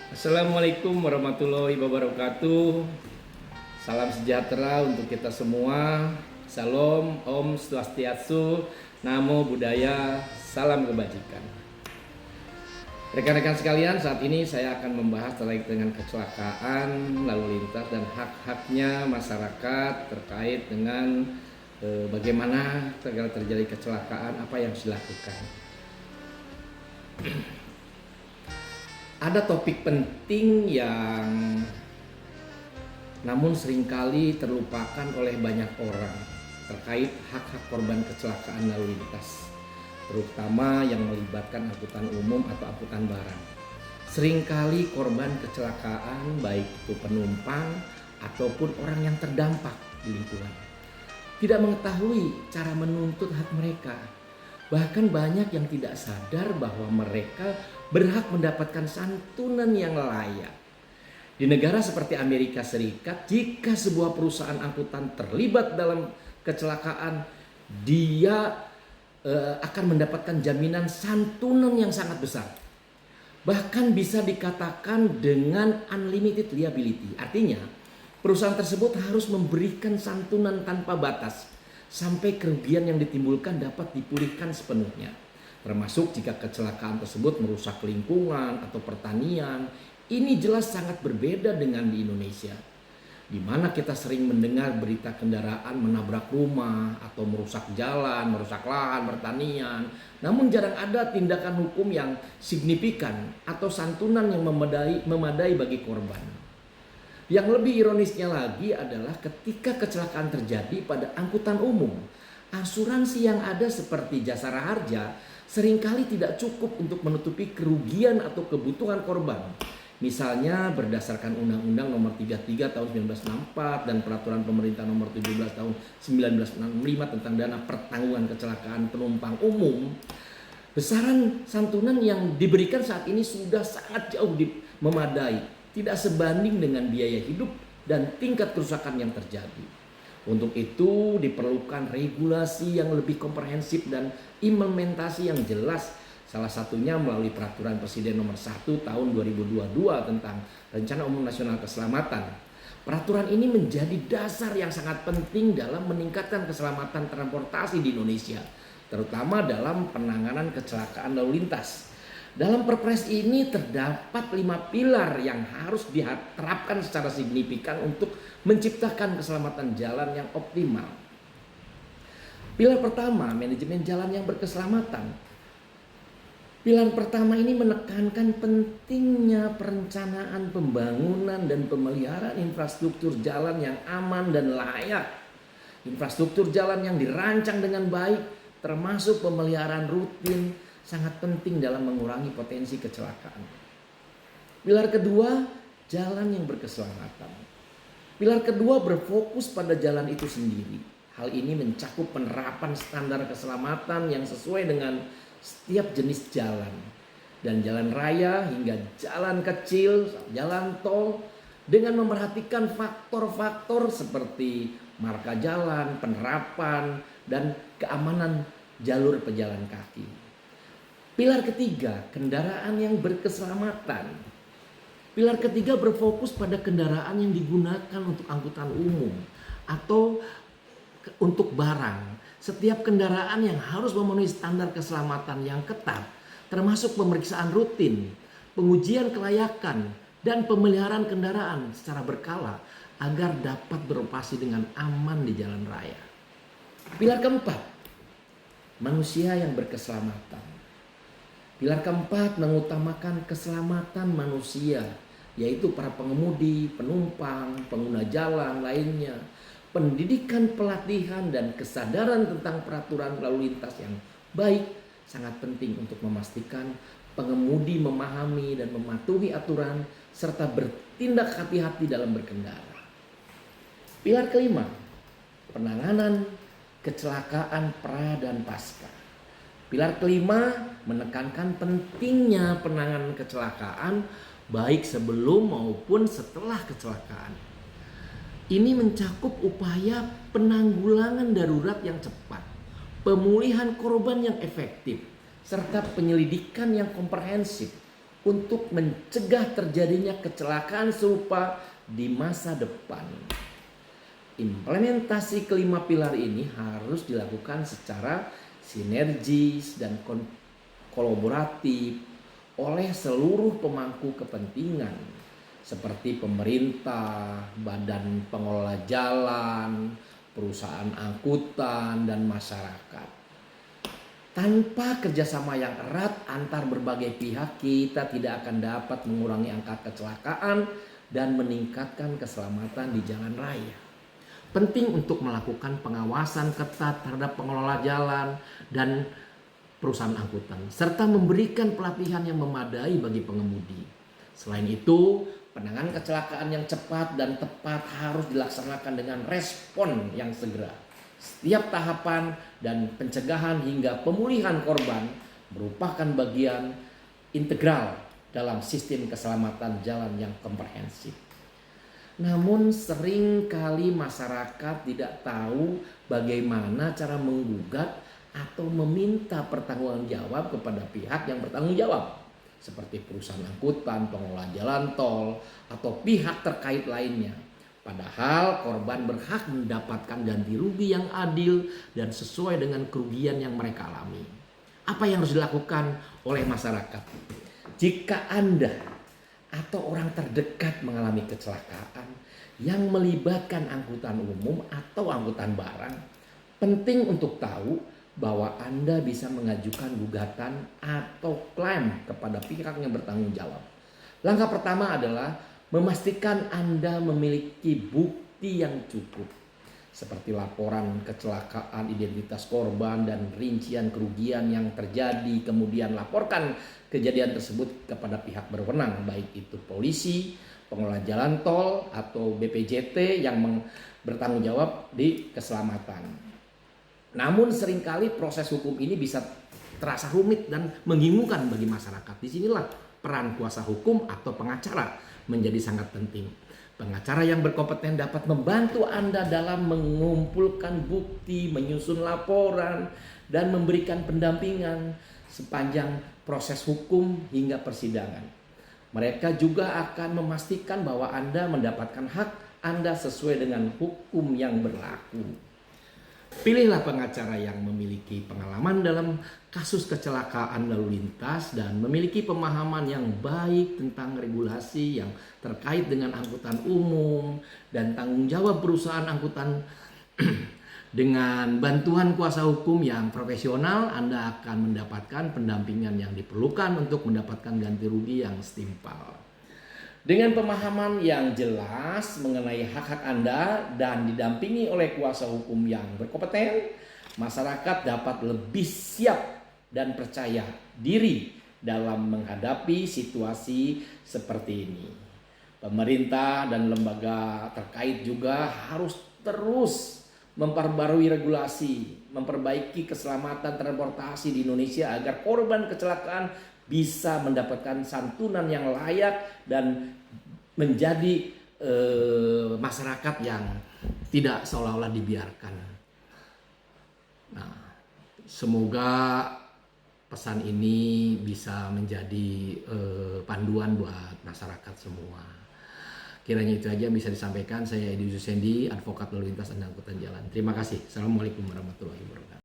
Assalamualaikum warahmatullahi wabarakatuh. Salam sejahtera untuk kita semua. Salam, Om Swastiastu, Namo Buddhaya, salam kebajikan. Rekan-rekan sekalian, saat ini saya akan membahas terkait dengan kecelakaan lalu lintas dan hak-haknya masyarakat terkait dengan bagaimana segala terjadi kecelakaan, apa yang harus dilakukan. Ada topik penting yang namun seringkali terlupakan oleh banyak orang terkait hak-hak korban kecelakaan lalu lintas, terutama yang melibatkan angkutan umum atau angkutan barang. Seringkali korban kecelakaan baik itu penumpang ataupun orang yang terdampak di lingkungan tidak mengetahui cara menuntut hak mereka. Bahkan banyak yang tidak sadar bahwa mereka berhak mendapatkan santunan yang layak. Di negara seperti Amerika Serikat, jika sebuah perusahaan angkutan terlibat dalam kecelakaan, dia akan mendapatkan jaminan santunan yang sangat besar. Bahkan bisa dikatakan dengan unlimited liability. Artinya, perusahaan tersebut harus memberikan santunan tanpa batas sampai kerugian yang ditimbulkan dapat dipulihkan sepenuhnya. Termasuk jika kecelakaan tersebut merusak lingkungan atau pertanian. Ini jelas sangat berbeda dengan di Indonesia, di mana kita sering mendengar berita kendaraan menabrak rumah atau merusak jalan, merusak lahan pertanian. Namun jarang ada tindakan hukum yang signifikan atau santunan yang memadai bagi korban. Yang lebih ironisnya lagi adalah ketika kecelakaan terjadi pada angkutan umum, asuransi yang ada seperti Jasara Harja seringkali tidak cukup untuk menutupi kerugian atau kebutuhan korban. Misalnya berdasarkan Undang-Undang Nomor 33 Tahun 1964 dan Peraturan Pemerintah Nomor 17 Tahun 1965 tentang dana pertanggungan kecelakaan penumpang umum, besaran santunan yang diberikan saat ini sudah sangat jauh memadai. Tidak sebanding dengan biaya hidup dan tingkat kerusakan yang terjadi. Untuk itu diperlukan regulasi yang lebih komprehensif dan implementasi yang jelas. Salah satunya melalui Peraturan Presiden Nomor 1 Tahun 2022 tentang Rencana Umum Nasional Keselamatan. Peraturan ini menjadi dasar yang sangat penting dalam meningkatkan keselamatan transportasi di Indonesia, terutama dalam penanganan kecelakaan lalu lintas. Dalam Perpres ini terdapat 5 pilar yang harus diterapkan secara signifikan untuk menciptakan keselamatan jalan yang optimal. Pilar pertama, manajemen jalan yang berkeselamatan. Pilar pertama ini menekankan pentingnya perencanaan pembangunan dan pemeliharaan infrastruktur jalan yang aman dan layak. Infrastruktur jalan yang dirancang dengan baik, termasuk pemeliharaan rutin, sangat penting dalam mengurangi potensi kecelakaan. Pilar kedua, jalan yang berkeselamatan. Pilar kedua berfokus pada jalan itu sendiri. Hal ini mencakup penerapan standar keselamatan yang sesuai dengan setiap jenis jalan. Dan jalan raya hingga jalan kecil, jalan tol, dengan memperhatikan faktor-faktor seperti marka jalan, penerapan, dan keamanan jalur pejalan kaki. Pilar ketiga, kendaraan yang berkeselamatan. Pilar ketiga berfokus pada kendaraan yang digunakan untuk angkutan umum atau untuk barang. Setiap kendaraan yang harus memenuhi standar keselamatan yang ketat, termasuk pemeriksaan rutin, pengujian kelayakan, dan pemeliharaan kendaraan secara berkala agar dapat beroperasi dengan aman di jalan raya. Pilar keempat, manusia yang berkeselamatan. Pilar keempat mengutamakan keselamatan manusia, yaitu para pengemudi, penumpang, pengguna jalan lainnya. Pendidikan, pelatihan, dan kesadaran tentang peraturan lalu lintas yang baik sangat penting untuk memastikan pengemudi memahami dan mematuhi aturan serta bertindak hati-hati dalam berkendara. Pilar kelima, penanganan kecelakaan pra dan pasca. Pilar kelima menekankan pentingnya penanganan kecelakaan baik sebelum maupun setelah kecelakaan. Ini mencakup upaya penanggulangan darurat yang cepat, pemulihan korban yang efektif, serta penyelidikan yang komprehensif untuk mencegah terjadinya kecelakaan serupa di masa depan. Implementasi kelima pilar ini harus dilakukan secara sinergis dan kolaboratif oleh seluruh pemangku kepentingan seperti pemerintah, badan pengelola jalan, perusahaan angkutan, dan masyarakat. Tanpa kerjasama yang erat antar berbagai pihak, kita tidak akan dapat mengurangi angka kecelakaan dan meningkatkan keselamatan di jalan raya. Penting untuk melakukan pengawasan ketat terhadap pengelola jalan dan perusahaan angkutan, serta memberikan pelatihan yang memadai bagi pengemudi. Selain itu, penanganan kecelakaan yang cepat dan tepat harus dilaksanakan dengan respon yang segera. Setiap tahapan dan pencegahan hingga pemulihan korban merupakan bagian integral dalam sistem keselamatan jalan yang komprehensif. Namun seringkali masyarakat tidak tahu bagaimana cara menggugat atau meminta pertanggungjawab kepada pihak yang bertanggung jawab, seperti perusahaan angkutan, pengelola jalan tol, atau pihak terkait lainnya. Padahal korban berhak mendapatkan ganti rugi yang adil dan sesuai dengan kerugian yang mereka alami. Apa yang harus dilakukan oleh masyarakat? Jika Anda atau orang terdekat mengalami kecelakaan yang melibatkan angkutan umum atau angkutan barang, penting untuk tahu bahwa Anda bisa mengajukan gugatan atau klaim kepada pihak yang bertanggung jawab. Langkah pertama adalah memastikan Anda memiliki bukti yang cukup, seperti laporan kecelakaan, identitas korban, dan rincian kerugian yang terjadi. Kemudian laporkan kejadian tersebut kepada pihak berwenang, baik itu polisi, pengelola jalan tol, atau BPJT yang bertanggung jawab di keselamatan. Namun seringkali proses hukum ini bisa terasa rumit dan membingungkan bagi masyarakat. Disinilah peran kuasa hukum atau pengacara menjadi sangat penting. Pengacara yang berkompeten dapat membantu Anda dalam mengumpulkan bukti, menyusun laporan, dan memberikan pendampingan sepanjang proses hukum hingga persidangan. Mereka juga akan memastikan bahwa Anda mendapatkan hak Anda sesuai dengan hukum yang berlaku. Pilihlah pengacara yang memiliki pengalaman dalam kasus kecelakaan lalu lintas dan memiliki pemahaman yang baik tentang regulasi yang terkait dengan angkutan umum dan tanggung jawab perusahaan angkutan. Dengan bantuan kuasa hukum yang profesional, Anda akan mendapatkan pendampingan yang diperlukan untuk mendapatkan ganti rugi yang setimpal. Dengan pemahaman yang jelas mengenai hak-hak Anda dan didampingi oleh kuasa hukum yang berkompeten, masyarakat dapat lebih siap dan percaya diri dalam menghadapi situasi seperti ini. Pemerintah dan lembaga terkait juga harus terus memperbarui regulasi, memperbaiki keselamatan transportasi di Indonesia agar korban kecelakaan bisa mendapatkan santunan yang layak dan menjadi masyarakat yang tidak seolah-olah dibiarkan. Nah, semoga pesan ini bisa menjadi panduan buat masyarakat semua. Kiranya itu aja bisa disampaikan. Saya Edi Susendi, advokat lalu lintas dan angkutan jalan. Terima kasih. Assalamualaikum warahmatullahi wabarakatuh.